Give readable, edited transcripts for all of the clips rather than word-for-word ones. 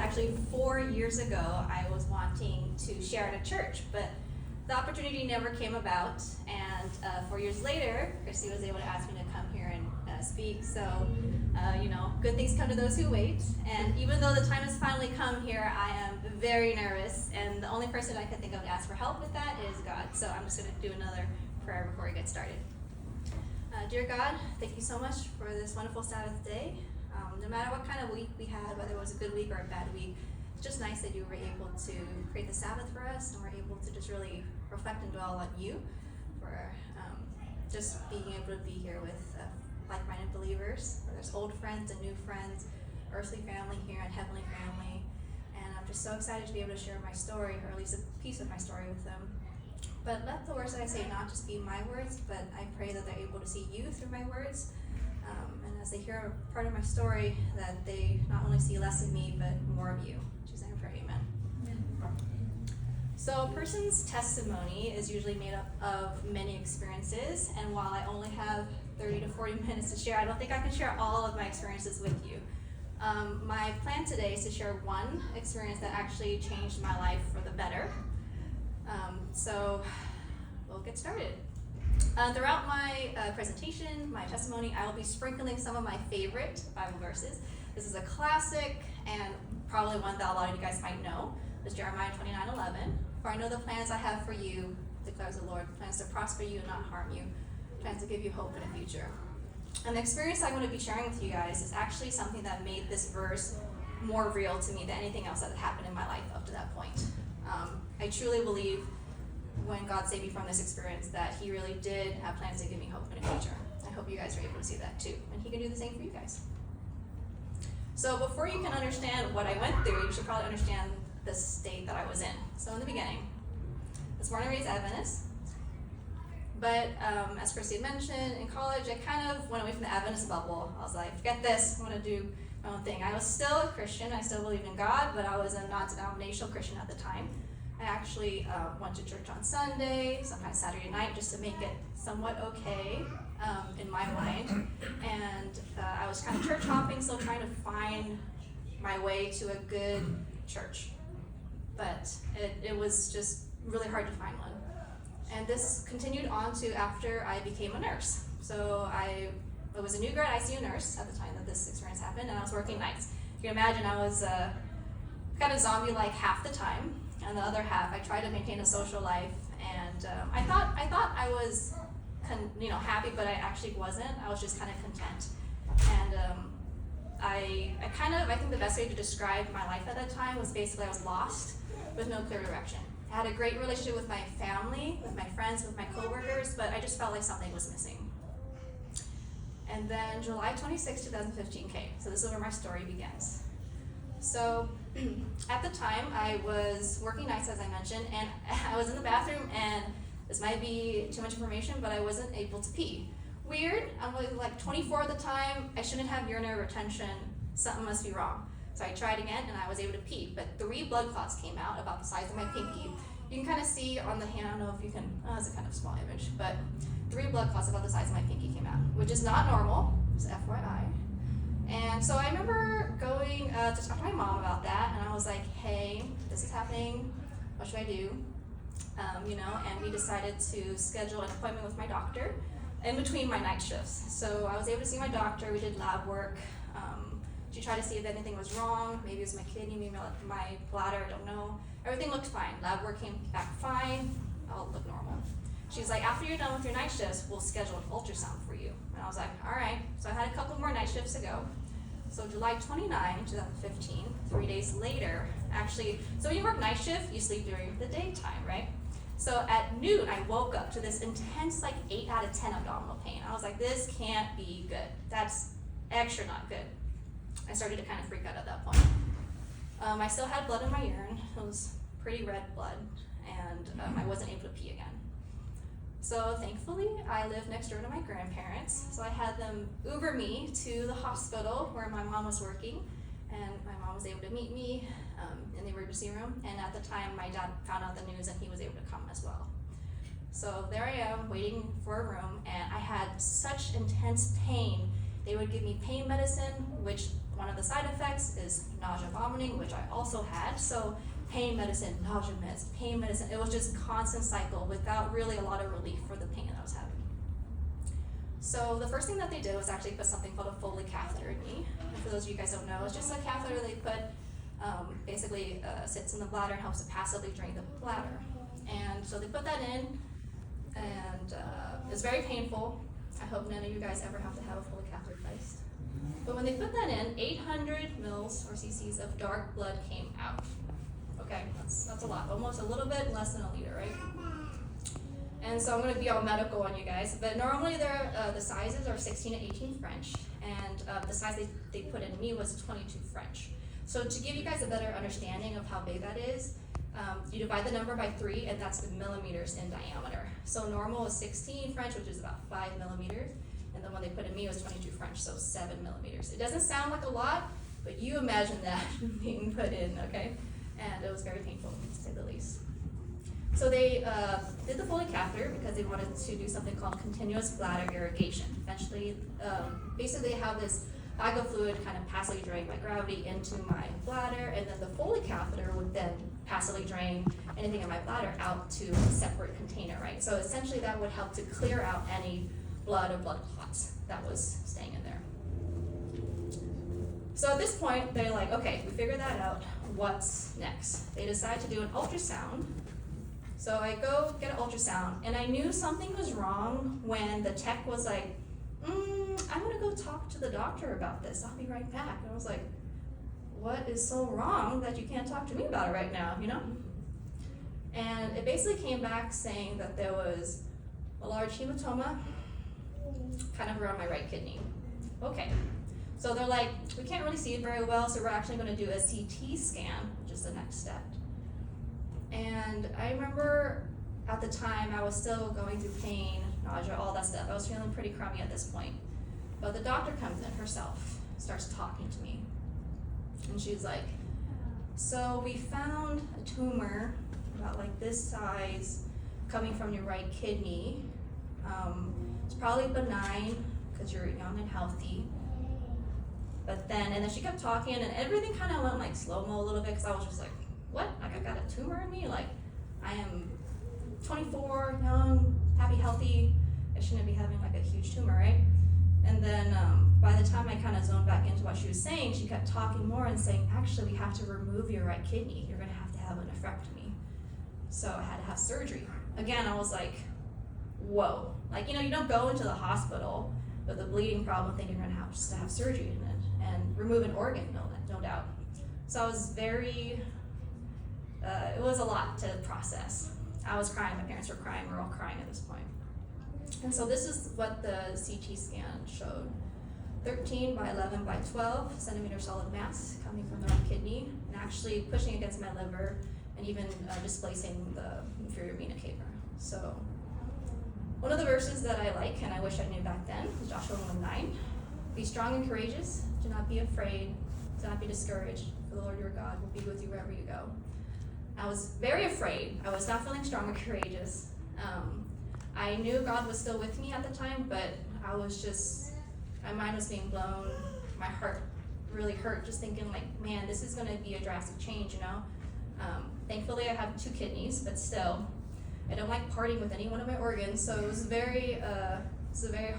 actually 4 years ago, I was wanting to share at a church, but the opportunity never came about. And 4 years later, Christy was able to ask me to come here and speak. So, good things come to those who wait. And even though the time has finally come here, I am very nervous. And the only person I can think of to ask for help with that is God. So I'm just going to do another prayer before we get started. Dear God, thank you so much for this wonderful Sabbath day. No matter what kind of week we had, whether it was a good week or a bad week, it's just nice that you were able to create the Sabbath for us, and we're able to just really reflect and dwell on you, for just being able to be here with like-minded believers. There's old friends and new friends, earthly family here and heavenly family, and I'm just so excited to be able to share my story, or at least a piece of my story with them. But let the words that I say not just be my words, but I pray that they're able to see you through my words. And as they hear part of my story, that they not only see less of me, but more of you. In Jesus' name I pray, amen. So a person's testimony is usually made up of many experiences, and while I only have 30 to 40 minutes to share, I don't think I can share all of my experiences with you. My plan today is to share one experience that actually changed my life for the better. So we'll get started. Throughout my presentation, my testimony, I will be sprinkling some of my favorite Bible verses. This is a classic, and probably one that a lot of you guys might know. It's Jeremiah 29:11. For I know the plans I have for you, declares the Lord, plans to prosper you and not harm you, plans to give you hope in the future. And the experience I'm going to be sharing with you guys is actually something that made this verse more real to me than anything else that had happened in my life up to that point. I truly believe when God saved me from this experience that he really did have plans to give me hope in the future. I hope you guys are able to see that too, and he can do the same for you guys. So before you can understand what I went through, you should probably understand the state that I was in. So in the beginning, I was born and raised Adventist, but as Christy had mentioned, in college I kind of went away from the Adventist bubble. I was like, forget this, I'm going to do my own thing. I was still a Christian, I still believed in God, but I was a non-denominational Christian at the time. I actually went to church on Sunday, sometimes Saturday night, just to make it somewhat okay in my mind. And I was kind of church hopping, still trying to find my way to a good church. But it was just really hard to find one. And this continued on to after I became a nurse. So I was a new grad ICU nurse at the time that this experience happened, and I was working nights. You can imagine I was kind of zombie-like half the time. And the other half, I tried to maintain a social life, and I thought I was, happy, but I actually wasn't. I was just kind of content, and I think the best way to describe my life at that time was basically I was lost with no clear direction. I had a great relationship with my family, with my friends, with my coworkers, but I just felt like something was missing. And then July 26, 2015 came. So this is where my story begins. So at the time, I was working nights, as I mentioned, and I was in the bathroom, and this might be too much information, but I wasn't able to pee. Weird, I'm like 24 at the time, I shouldn't have urinary retention, something must be wrong. So I tried again, and I was able to pee, but 3 blood clots came out about the size of my pinky. You can kind of see on the hand, I don't know if you can, it's a kind of small image, but 3 blood clots about the size of my pinky came out, which is not normal, just FYI. And so I remember going to talk to my mom about that, and I was like, hey, this is happening, what should I do? And we decided to schedule an appointment with my doctor in between my night shifts. So I was able to see my doctor, we did lab work. She tried to see if anything was wrong, maybe it was my kidney, maybe my bladder, I don't know. Everything looked fine, lab work came back fine, all looked normal. She's like, after you're done with your night shifts, we'll schedule an ultrasound for you. And I was like, all right. So I had a couple more night shifts to go. So July 29, 2015, 3 days later, so when you work night shift, you sleep during the daytime, right? So at noon, I woke up to this intense, 8 out of 10 abdominal pain. I was like, this can't be good. That's extra not good. I started to kind of freak out at that point. I still had blood in my urine. It was pretty red blood, and I wasn't able to pee again. So thankfully, I lived next door to my grandparents, so I had them Uber me to the hospital where my mom was working, and my mom was able to meet me in the emergency room, and at the time, my dad found out the news and he was able to come as well. So there I am, waiting for a room, and I had such intense pain. They would give me pain medicine, which one of the side effects is nausea, vomiting, which I also had. So pain medicine, nausea meds, pain medicine. It was just constant cycle without really a lot of relief for the pain that I was having. So the first thing that they did was actually put something called a Foley catheter in me. And for those of you guys who don't know, it's just a catheter they put, basically sits in the bladder and helps to passively drain the bladder. And so they put that in, and it's very painful. I hope none of you guys ever have to have a Foley catheter placed. But when they put that in, 800 mils or cc's of dark blood came out. Okay, that's a lot, almost a little bit less than a liter, right? And so I'm going to be all medical on you guys, but normally the sizes are 16 to 18 French, and the size they put in me was 22 French. So to give you guys a better understanding of how big that is, you divide the number by 3, and that's the millimeters in diameter. So normal is 16 French, which is about 5 millimeters, and the one they put in me was 22 French, so 7 millimeters. It doesn't sound like a lot, but you imagine that being put in, okay? And it was very painful, to say the least. So they did the Foley catheter because they wanted to do something called continuous bladder irrigation. Eventually, basically they have this bag of fluid kind of passively drained by gravity into my bladder, and then the Foley catheter would then passively drain anything in my bladder out to a separate container, right? So essentially that would help to clear out any blood or blood clots that was staying in there. So at this point, they're like, okay, we figured that out. What's next? They decide to do an ultrasound. So I go get an ultrasound, and I knew something was wrong when the tech was like, I'm gonna go talk to the doctor about this. I'll be right back. And I was like, what is so wrong that you can't talk to me about it right now, you know? And it basically came back saying that there was a large hematoma kind of around my right kidney. Okay. So they're like, we can't really see it very well, so we're actually gonna do a CT scan, which is the next step. And I remember at the time I was still going through pain, nausea, all that stuff. I was feeling pretty crummy at this point. But the doctor comes in herself, starts talking to me. And she's like, so we found a tumor about like this size coming from your right kidney. It's probably benign because you're young and healthy. But then, and then she kept talking, and everything kind of went like slow-mo a little bit because I was just like, what? Like I got a tumor in me? Like I am 24, young, happy, healthy. I shouldn't be having like a huge tumor, right? And then by the time I kind of zoned back into what she was saying, she kept talking more and saying, actually, we have to remove your right kidney. You're gonna have to have an nephrectomy. So I had to have surgery. Again, I was like, whoa. Like, you know, you don't go into the hospital with a bleeding problem thinking you're gonna have just to have surgery in it and remove an organ, no doubt. So I was very, it was a lot to process. I was crying, my parents were crying, we're all crying at this point. And so this is what the CT scan showed. 13 by 11 by 12 centimeter solid mass coming from the right kidney and actually pushing against my liver and even displacing the inferior vena cava. So one of the verses that I like and I wish I knew back then is Joshua 1:9. Be strong and courageous, do not be afraid, do not be discouraged, for the Lord your God will be with you wherever you go. I was very afraid. I was not feeling strong or courageous. I knew God was still with me at the time, but I was just, my mind was being blown. My heart really hurt just thinking like, man, this is gonna be a drastic change, you know? Thankfully I have 2 kidneys, but still, I don't like partying with any one of my organs, so it was a very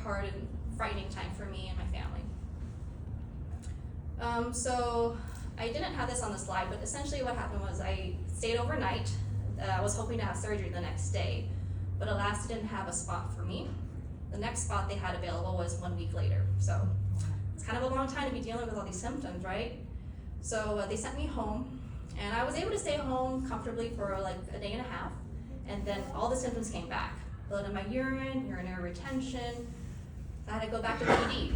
hard and frightening time for me and my family. So I didn't have this on the slide, but essentially what happened was I stayed overnight. I was hoping to have surgery the next day, but alas, didn't have a spot for me. The next spot they had available was 1 week later. So it's kind of a long time to be dealing with all these symptoms, right? So they sent me home, and I was able to stay home comfortably for like a day and a half, and then all the symptoms came back. Blood in my urine, urinary retention. I had to go back to PD.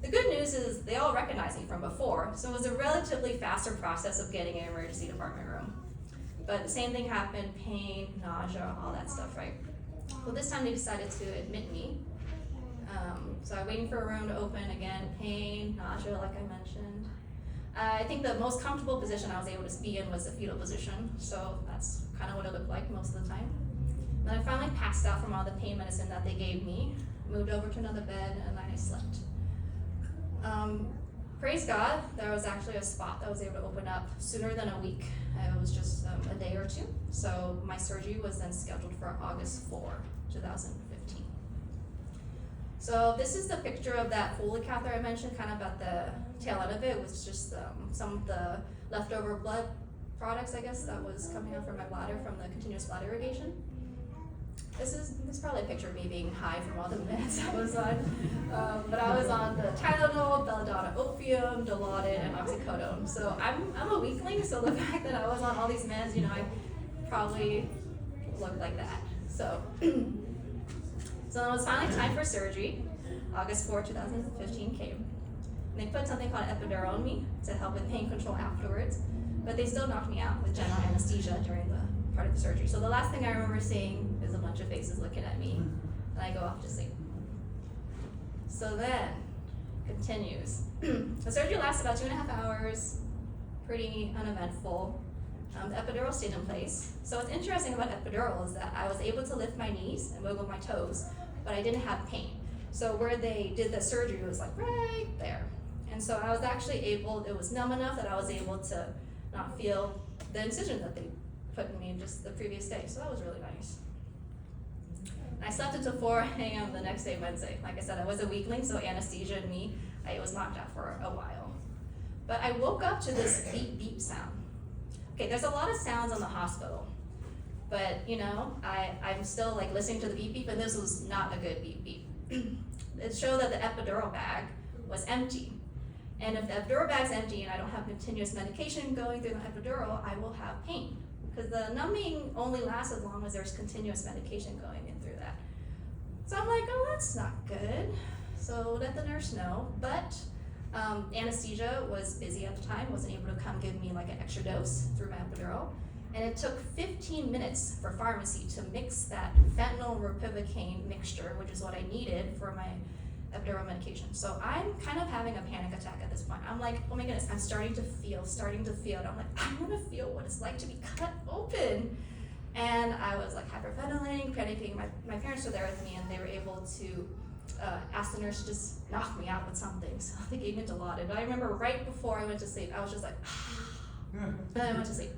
The good news is they all recognized me from before, so it was a relatively faster process of getting an emergency department room. But the same thing happened, pain, nausea, all that stuff, right? Well, this time they decided to admit me. So I'm waiting for a room to open again, pain, nausea, like I mentioned. I think the most comfortable position I was able to be in was the fetal position, so that's kind of what it looked like most of the time. Then I finally passed out from all the pain medicine that they gave me, moved over to another bed, and then I slept. praise God, there was actually a spot that was able to open up sooner than a week. It was just a day or two. So my surgery was then scheduled for August 4, 2015. So this is the picture of that Foley catheter I mentioned, kind of at the tail end of it, was just some of the leftover blood products, I guess, that was coming out from my bladder from the continuous bladder irrigation. This is probably a picture of me being high from all the meds I was on. But I was on the Tylenol, belladonna opium, Dilaudid, and oxycodone. So I'm a weakling, so the fact that I was on all these meds, I probably looked like that. So it was finally time for surgery. August 4, 2015 came. And they put something called epidural on me to help with pain control afterwards. But they still knocked me out with general anesthesia during the part of the surgery. So the last thing I remember seeing is a bunch of faces looking at me, and I go off to sleep. So then, continues. The surgery lasts about 2.5 hours, pretty uneventful. The epidural stayed in place. So what's interesting about epidural is that I was able to lift my knees and wiggle my toes, but I didn't have pain. So where they did the surgery was like right there. And so I was actually it was numb enough that I was able to not feel the incision that they put in me just the previous day. So that was really nice. I slept until 4 a.m. the next day, Wednesday. Like I said, I was a weakling, so anesthesia and me, I was knocked out for a while. But I woke up to this beep beep sound. Okay, there's a lot of sounds in the hospital, but I'm still like listening to the beep beep, and this was not a good beep beep. It showed that the epidural bag was empty. And if the epidural bag's empty and I don't have continuous medication going through the epidural, I will have pain. Because the numbing only lasts as long as there's continuous medication going in through that. So I'm like, oh, that's not good. So let the nurse know. But anesthesia was busy at the time, wasn't able to come give me like an extra dose through my epidural. And it took 15 minutes for pharmacy to mix that fentanyl ropivacaine mixture, which is what I needed for my epidural medication. So I'm kind of having a panic attack at this point. I'm like, oh my goodness, I'm starting to feel. And I'm like, I want to feel what it's like to be cut open. And I was like hyperventilating, panicking. My parents were there with me, and they were able to ask the nurse to just knock me out with something. So they gave me Dilaudid. But I remember right before I went to sleep, I was just like, and then I went to sleep,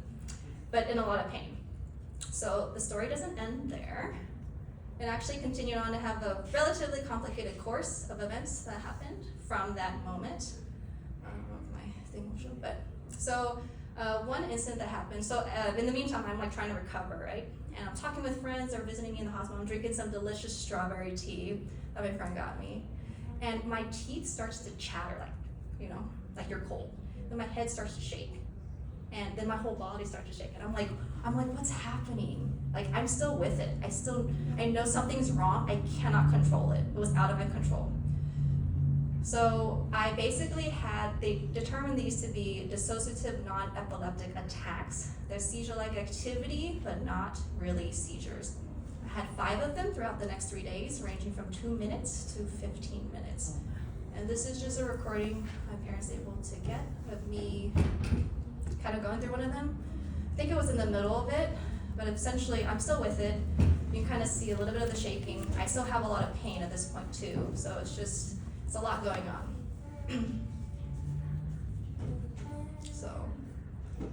but in a lot of pain. So the story doesn't end there. It actually continued on to have a relatively complicated course of events that happened from that moment. I don't know if my thing will show, but so one incident that happened. So in the meantime, I'm like trying to recover, right? And I'm talking with friends that are visiting me in the hospital. I'm drinking some delicious strawberry tea that my friend got me, and my teeth starts to chatter like you're cold. Then my head starts to shake, and then my whole body starts to shake. And I'm like, what's happening? Like, I'm still with it. I know something's wrong. I cannot control it. It was out of my control. So I basically they determined these to be dissociative non-epileptic attacks. They're seizure-like activity, but not really seizures. I had 5 of them throughout the next 3 days, ranging from 2 minutes to 15 minutes. And this is just a recording my parents were able to get of me kind of going through one of them. I think it was in the middle of it, but essentially I'm still with it. You can kind of see a little bit of the shaking. I still have a lot of pain at this point too, so it's a lot going on. So,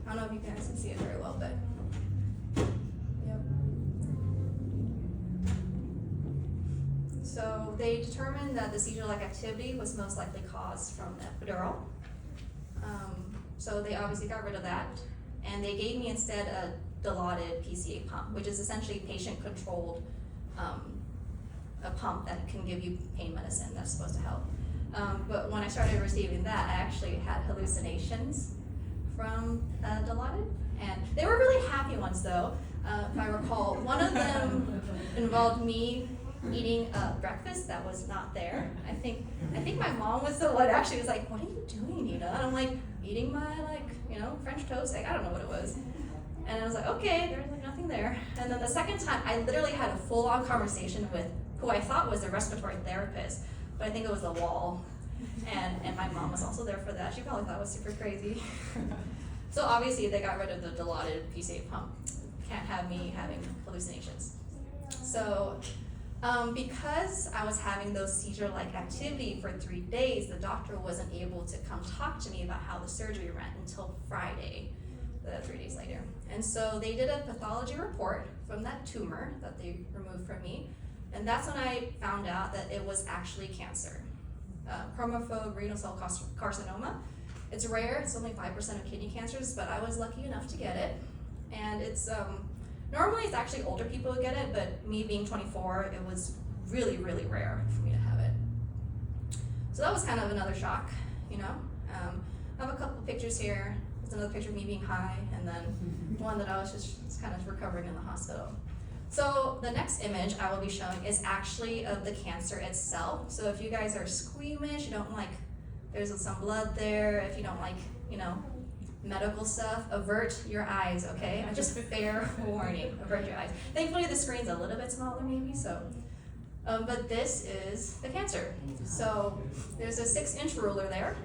I don't know if you guys can see it very well, but yep. So they determined that the seizure-like activity was most likely caused from the epidural. So they obviously got rid of that, and they gave me instead a Dilaudid PCA pump, which is essentially patient-controlled, a pump that can give you pain medicine that's supposed to help. But when I started receiving that, I actually had hallucinations from Dilaudid, and they were really happy ones though. If I recall, one of them involved me eating breakfast that was not there. I think my mom was the one actually was like, "What are you doing, Nina?" And I'm like, eating my French toast. I don't know what it was. And I was like, okay, there's like nothing there. And then the second time, I literally had a full-on conversation with who I thought was a respiratory therapist, but I think it was the wall. And my mom was also there for that. She probably thought I was super crazy. So obviously they got rid of the Dilaudid PCA pump. Can't have me having hallucinations. So Because I was having those seizure-like activity for 3 days, the doctor wasn't able to come talk to me about how the surgery went until Friday, 3 days later. And so they did a pathology report from that tumor that they removed from me, and that's when I found out that it was actually cancer, chromophobia renal cell carcinoma. It's rare, it's only 5% of kidney cancers, but I was lucky enough to get it. And it's, normally it's actually older people who get it, but me being 24, it was really, really rare for me to have it. So that was kind of another shock, you know. I have a couple pictures here. There's another picture of me being high, and then one that I was just kind of recovering in the hospital. So the next image I will be showing is actually of the cancer itself. So if you guys are squeamish, you don't like, there's some blood there, if you don't like, you know, medical stuff, avert your eyes, okay? Just fair warning, avert your eyes. Thankfully the screen's a little bit smaller maybe, so. But this is the cancer. So there's a 6-inch ruler there,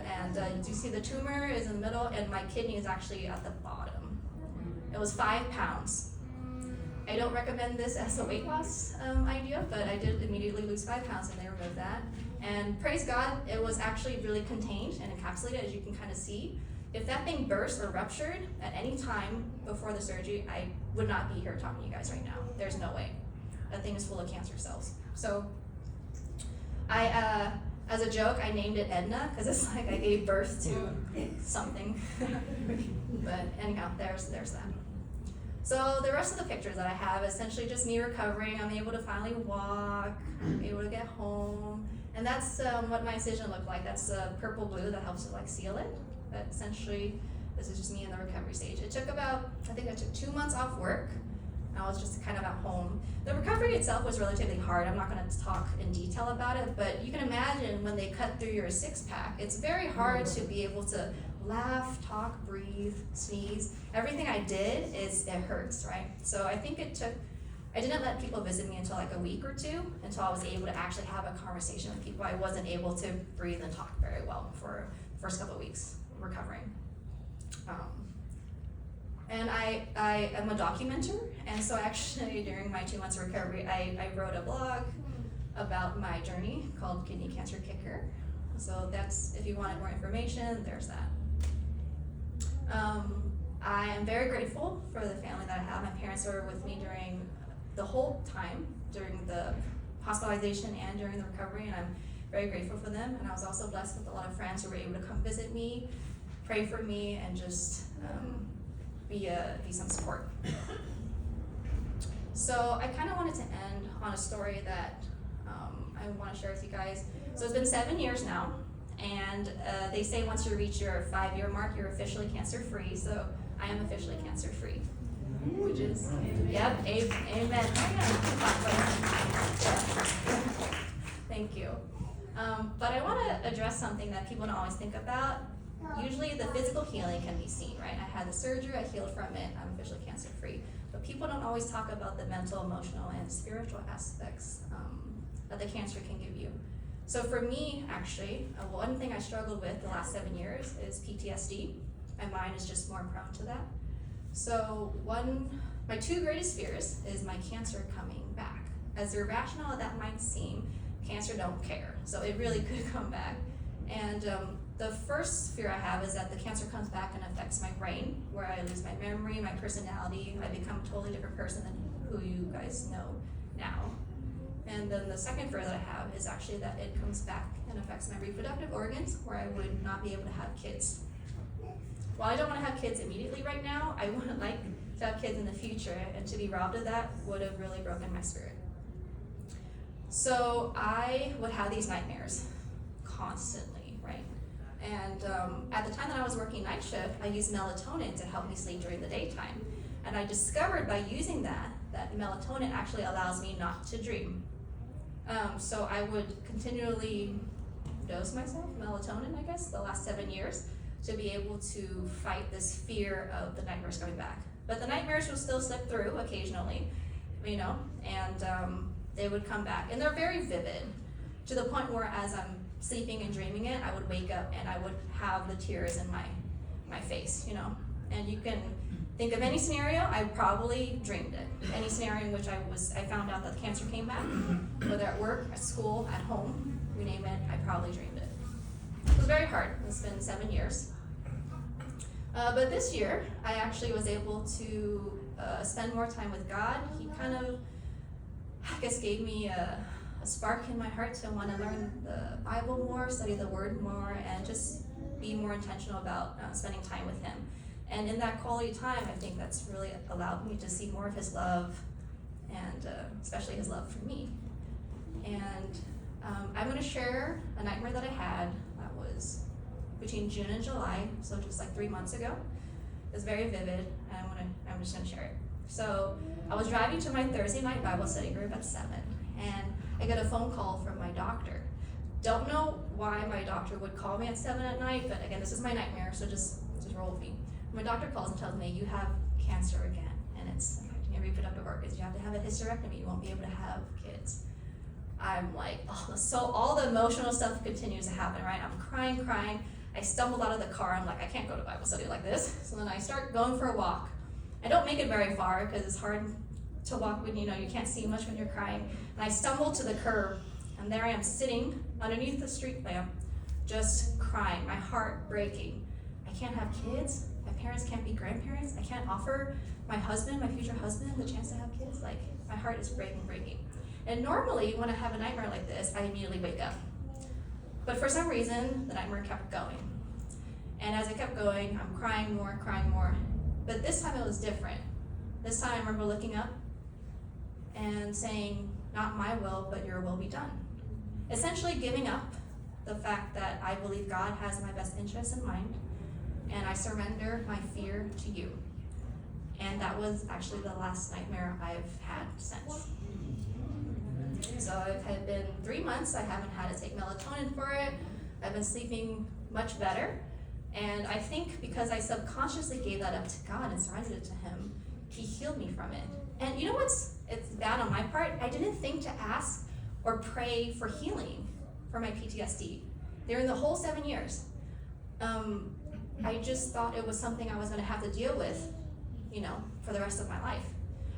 and you see the tumor is in the middle, and my kidney is actually at the bottom. It was 5 pounds. I don't recommend this as a weight loss idea, but I did immediately lose 5 pounds and they removed that. And praise God, it was actually really contained and encapsulated, as you can kind of see. If that thing burst or ruptured at any time before the surgery, I would not be here talking to you guys right now. There's no way. That thing is full of cancer cells. So I, as a joke, I named it Edna, because it's like I gave birth to something. But anyhow, there's that. So the rest of the pictures that I have, essentially just me recovering. I'm able to finally walk, I'm able to get home. And that's what my incision looked like. That's purple glue that helps to like seal it. But essentially, this is just me in the recovery stage. It took about, I think I took 2 months off work. I was just kind of at home. The recovery itself was relatively hard. I'm not gonna talk in detail about it, but you can imagine when they cut through your 6-pack, it's very hard to be able to laugh, talk, breathe, sneeze. Everything I did it hurts, right? So I think it took, I didn't let people visit me until like a week or two, until I was able to actually have a conversation with people. I wasn't able to breathe and talk very well for the first couple of weeks recovering. And I am a documenter, and so actually during my 2 months of recovery, I wrote a blog about my journey called Kidney Cancer Kicker. So that's, if you wanted more information, there's that. I am very grateful for the family that I have. My parents were with me during the whole time, during the hospitalization and during the recovery, and I'm very grateful for them. And I was also blessed with a lot of friends who were able to come visit me, pray for me, and just be some support. So I kind of wanted to end on a story that I want to share with you guys. So it's been 7 years now, and they say once you reach your 5-year mark, you're officially cancer-free. So I am officially cancer-free, which is, yep, amen. Thank you. But I want to address something that people don't always think about. Usually the physical healing can be seen, right? I had the surgery, I healed from it, I'm officially cancer-free. But people don't always talk about the mental, emotional, and spiritual aspects that the cancer can give you. So for me, actually, one thing I struggled with the last 7 years is PTSD. My mind is just more prone to that. So my 2 greatest fears is my cancer coming back. As irrational as that might seem, cancer don't care. So it really could come back. And the first fear I have is that the cancer comes back and affects my brain, where I lose my memory, my personality, I become a totally different person than who you guys know now. And then the second fear that I have is actually that it comes back and affects my reproductive organs, where I would not be able to have kids. While I don't want to have kids immediately right now, I would like to have kids in the future, and to be robbed of that would have really broken my spirit. So I would have these nightmares constantly, right? And at the time that I was working night shift, I used melatonin to help me sleep during the daytime. And I discovered by using that melatonin actually allows me not to dream. So I would continually dose myself melatonin, I guess, the last 7 years, to be able to fight this fear of the nightmares coming back. But the nightmares will still slip through occasionally, you know, and they would come back. And they're very vivid, to the point where as I'm sleeping and dreaming it, I would wake up and I would have the tears in my face, you know. And you can think of any scenario, I probably dreamed it. Any scenario in which I found out that the cancer came back, whether at work, at school, at home, you name it, I probably dreamed it. It was very hard. It's been 7 years. But this year, I actually was able to spend more time with God. He kind of, I guess, gave me a spark in my heart to want to learn the Bible more, study the Word more, and just be more intentional about spending time with Him. And in that quality time, I think that's really allowed me to see more of His love, and especially His love for me. And I'm going to share a nightmare that I had that was between June and July, so just like 3 months ago. It was very vivid, and I'm just going to share it. So I was driving to my Thursday night Bible study group at 7, and I get a phone call from my doctor. Don't know why my doctor would call me at 7 at night, but again, this is my nightmare, so just roll with me. My doctor calls and tells me, you have cancer again, and it's affecting your reproductive organs. You have to have a hysterectomy. You won't be able to have kids. I'm like, oh, so all the emotional stuff continues to happen, right? I'm crying. I stumbled out of the car. I'm like, I can't go to Bible study like this. So then I start going for a walk. I don't make it very far because it's hard to walk when you can't see much when you're crying. And I stumble to the curb, and there I am sitting underneath the street lamp, just crying, my heart breaking. I can't have kids. My parents can't be grandparents. I can't offer my husband, my future husband, the chance to have kids. Like, my heart is breaking. And normally, when I have a nightmare like this, I immediately wake up. But for some reason, the nightmare kept going. And as it kept going, I'm crying more. But this time it was different. This time I remember looking up and saying, not my will, but your will be done. Essentially giving up the fact that I believe God has my best interests in mind, and I surrender my fear to you. And that was actually the last nightmare I've had since. So it had been 3 months. I haven't had to take melatonin for it. I've been sleeping much better. And I think because I subconsciously gave that up to God and surrendered it to Him, He healed me from it. And you know it's bad on my part? I didn't think to ask or pray for healing for my PTSD during the whole 7 years. I just thought it was something I was going to have to deal with, for the rest of my life.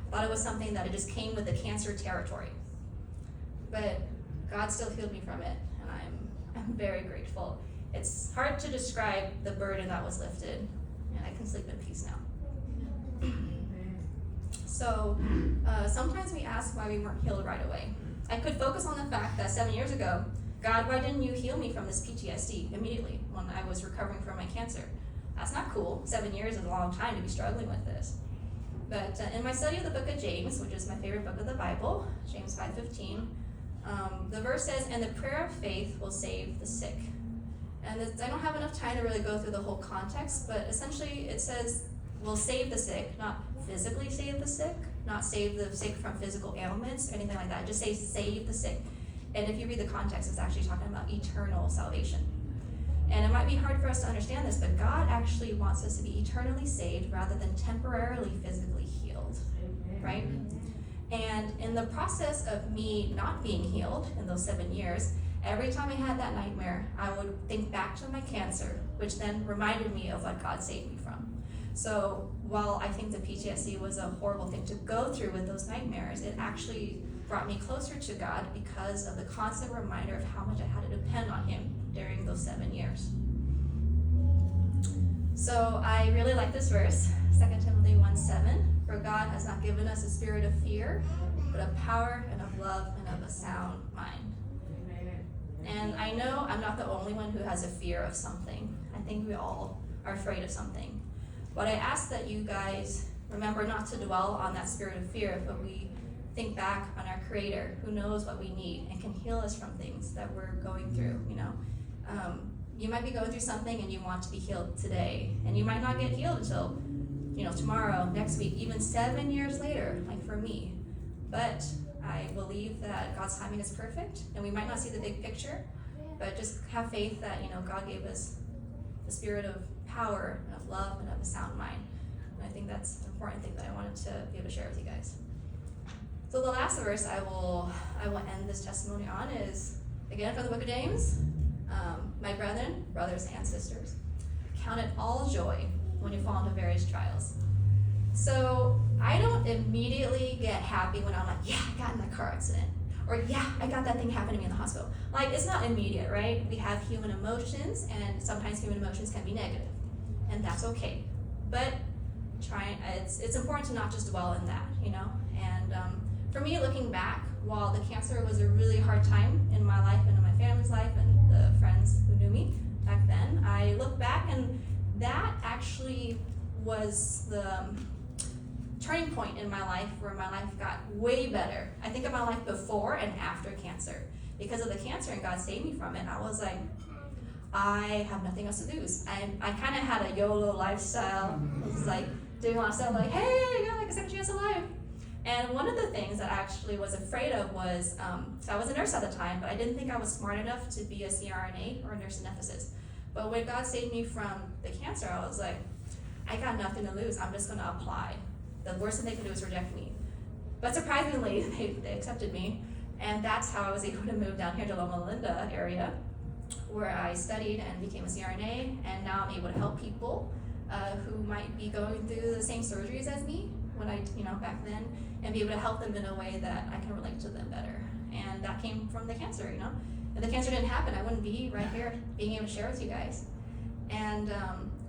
I thought it was something that it just came with the cancer territory. But God still healed me from it, and I'm very grateful. It's hard to describe the burden that was lifted, and I can sleep in peace now. So sometimes we ask why we weren't healed right away. I could focus on the fact that 7 years ago, God, why didn't you heal me from this PTSD immediately when I was recovering from my cancer? That's not cool. 7 years is a long time to be struggling with this. But in my study of the book of James, which is my favorite book of the Bible, James 5:15, the verse says, and the prayer of faith will save the sick. And I don't have enough time to really go through the whole context, but essentially it says, will save the sick, not physically save the sick, not save the sick from physical ailments or anything like that. Just say save the sick. And if you read the context, it's actually talking about eternal salvation. And it might be hard for us to understand this, but God actually wants us to be eternally saved rather than temporarily physically healed, right? And in the process of me not being healed in those 7 years, every time I had that nightmare, I would think back to my cancer, which then reminded me of what God saved me from. So while I think the PTSD was a horrible thing to go through with those nightmares, it actually brought me closer to God because of the constant reminder of how much I had to depend on Him during those 7 years. So I really like this verse, 2 Timothy 1:7. For God has not given us a spirit of fear, but of power and of love and of a sound mind. And I know I'm not the only one who has a fear of something. I think we all are afraid of something. But I ask that you guys remember not to dwell on that spirit of fear, but we think back on our Creator who knows what we need and can heal us from things that we're going through, You might be going through something and you want to be healed today, and you might not get healed until, tomorrow, next week, even 7 years later, like for me. But I believe that God's timing is perfect, and we might not see the big picture, but just have faith that, God gave us the spirit of power and of love and of a sound mind. And I think that's an important thing that I wanted to be able to share with you guys. So the last verse I will end this testimony on is, again, from the book of James. My brethren, brothers and sisters, count it all joy when you fall into various trials. So I don't immediately get happy when I'm like, yeah, I got in that car accident. Or yeah, I got that thing happen to me in the hospital. Like, it's not immediate, right? We have human emotions, and sometimes human emotions can be negative. And that's okay. But it's important to not just dwell in that, you know? And for me, looking back, while the cancer was a really hard time in my life and in my family's life and the friends who knew me back then, I look back and that actually was the turning point in my life where my life got way better. I think of my life before and after cancer. Because of the cancer and God saved me from it, I was like, I have nothing else to lose. I kind of had a YOLO lifestyle. I was like doing a lot of stuff like, hey, I got like a second chance of life. And one of the things that I actually was afraid of was, so I was a nurse at the time, but I didn't think I was smart enough to be a CRNA or a nurse anesthetist. But when God saved me from the cancer, I was like, I got nothing to lose. I'm just going to apply. The worst thing they could do is reject me. But surprisingly, they accepted me. And that's how I was able to move down here to Loma Linda area, where I studied and became a CRNA. And now I'm able to help people who might be going through the same surgeries as me when I, back then, and be able to help them in a way that I can relate to them better. And that came from the cancer, If the cancer didn't happen, I wouldn't be right here being able to share with you guys. And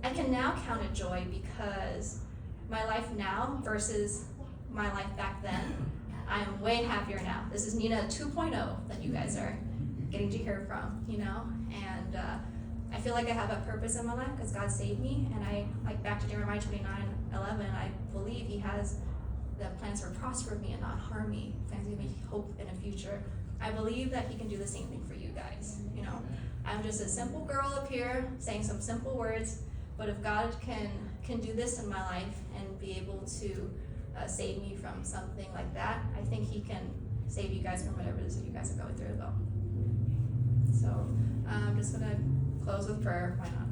I can now count it joy because my life now versus my life back then, I am way happier now. This is Nina 2.0 that you guys are getting to hear from, And I feel like I have a purpose in my life because God saved me. And I, like back to Jeremiah 29:11, I believe He has the plans for prosper me and not harm me. Plans to give me hope in a future. I believe that He can do the same thing for you guys, I'm just a simple girl up here saying some simple words, but if God can do this in my life and be able to save me from something like that, I think He can save you guys from whatever it is that you guys are going through as well. So I'm just going to close with prayer. Why not?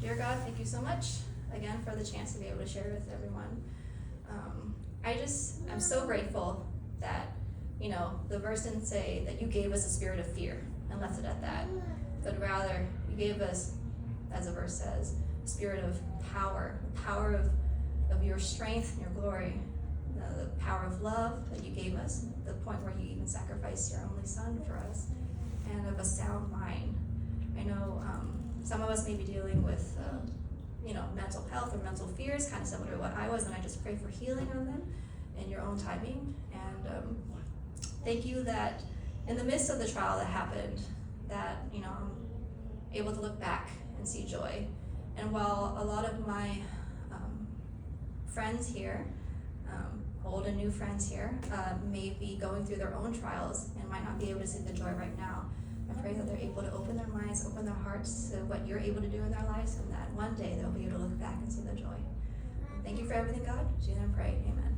Dear God, thank you so much again for the chance to be able to share with everyone. I'm so grateful that the verse didn't say that you gave us a spirit of fear and left it at that, but rather you gave us, as the verse says, a spirit of power, the power of your strength and your glory, the power of love that you gave us, the point where you even sacrificed your only son for us, and of a sound mind. I know some of us may be dealing with mental health or mental fears, kind of similar to what I was, and I just pray for healing on them in your own timing. And thank you that in the midst of the trial that happened, that I'm able to look back and see joy. And while a lot of my friends here, old and new friends here, may be going through their own trials and might not be able to see the joy right now, I pray that they're able to open their minds, open their hearts to what you're able to do in their lives, and that one day they'll be able to look back and see the joy. Thank you for everything, God. In Jesus' name I pray. Amen.